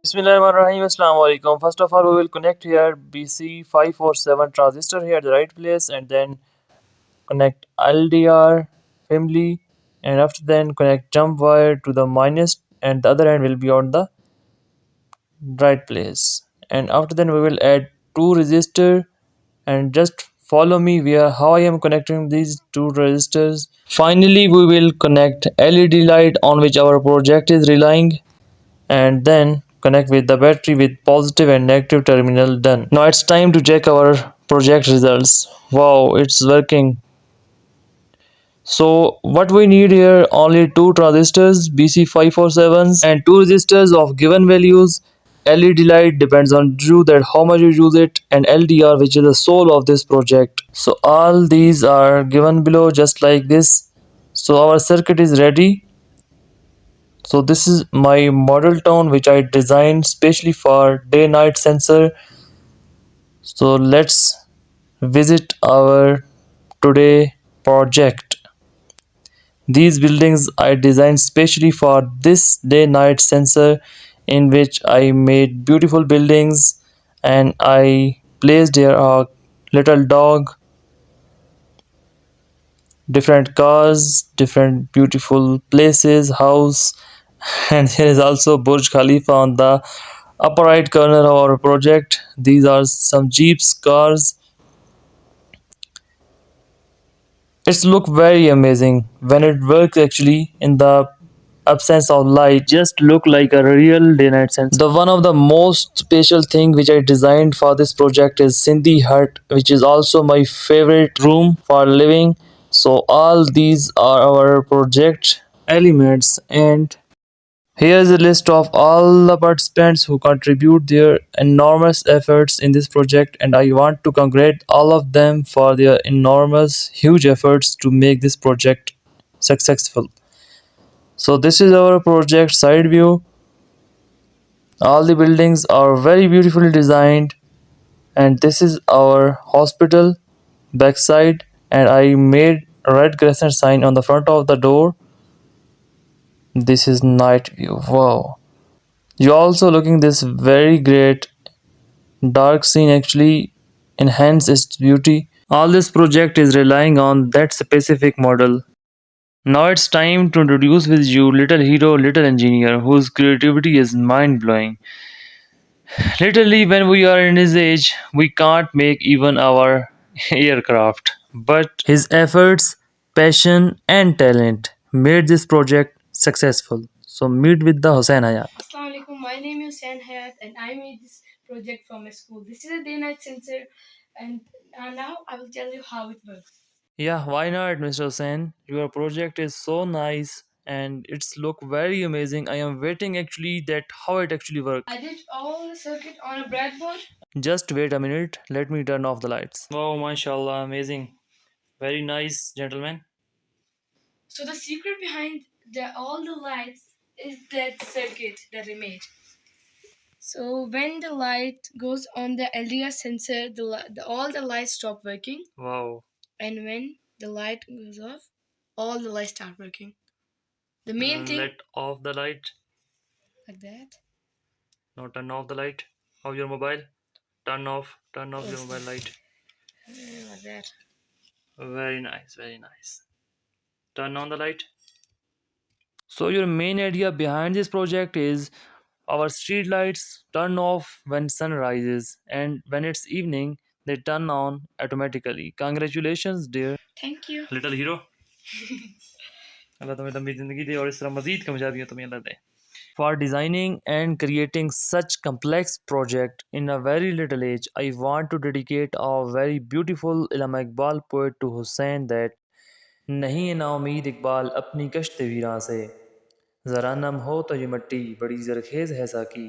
Bismillahirrahmanirrahim. Assalamu alaikum. First of all, we will connect here BC547 transistor here at the right place, and then connect LDR family, and after then connect jump wire to the minus, and the other end will be on the right place. And after then we will add two resistor, and just follow me where how I am connecting these two resistors. Finally, we will connect LED light on which our project is relying, and then connect with the battery with positive and negative terminal. Done. Now it's time to check our project results. Wow, it's working. So what we need here, only two transistors BC547s and two resistors of given values. LED light depends on you that how much you use it, and LDR which is the soul of this project. So all these are given below just like this. So our circuit is ready. So this is my model tone which I designed specially for day night sensor. So let's visit our today project. These buildings I designed specially for this day night sensor, in which I made beautiful buildings, and I placed here a little dog, different cars, different beautiful places, house, and here is also Burj Khalifa on the upper right corner of our project. These are some jeeps, cars. It's look very amazing when it works actually in the absence of light. Just look like a real day night sensor. The one of the most special thing which I designed for this project is Sindhi hut, which is also my favorite room for living. So all these are our project elements, and here is a list of all the participants who contribute their enormous efforts in this project, and I want to congratulate all of them for their enormous, huge efforts to make this project successful. So this is our project side view. All the buildings are very beautifully designed, and this is our hospital backside, and I made a red crescent sign on the front of the door. This is night view. Wow. You also looking this very great dark scene actually enhance its beauty. All this project is relying on that specific model. Now it's time to introduce with you little hero, little engineer, whose creativity is mind blowing. Literally, when we are in his age, we can't make even our aircraft. But his efforts, passion, and talent made this project successful. So meet with the Hussein Hayat. Assalamualaikum. My name is Hussein Hayat, and I made this project for my school. This is a day-night sensor, and now I will tell you how it works. Yeah, why not, Mr. Hussein? Your project is so nice and it's look very amazing. I am waiting actually that how it actually works. I did all the circuit on a breadboard. Just wait a minute. Let me turn off the lights. Oh, mashallah, amazing. Very nice, gentlemen. So the secret behind all the lights is that circuit that we made. So when the light goes on the LDR sensor, all the lights stop working. Wow. And when the light goes off, all the lights start working. The main thing. Let off the light. Like that. No, turn off the light of your mobile. Turn off your mobile light. Like that. Very nice, very nice. Turn on the light. So your main idea behind this project is our street lights turn off when sun rises, and when it's evening they turn on automatically. Congratulations dear. Thank you. Little hero. अल्लाह तुम्हें लंबी ज़िंदगी दे और इस तरह मज़ीद कामयाबियाँ तुम्हें अल्लाह दे. For designing and creating such complex project in a very little age, I want to dedicate a very beautiful Allama Iqbal poet to Hussein that नहीं है नाउमीद इकबाल अपनी कश्त वीरां से ज़रा नम हो तो ये मट्टी बड़ी ज़रखेज़ है साकी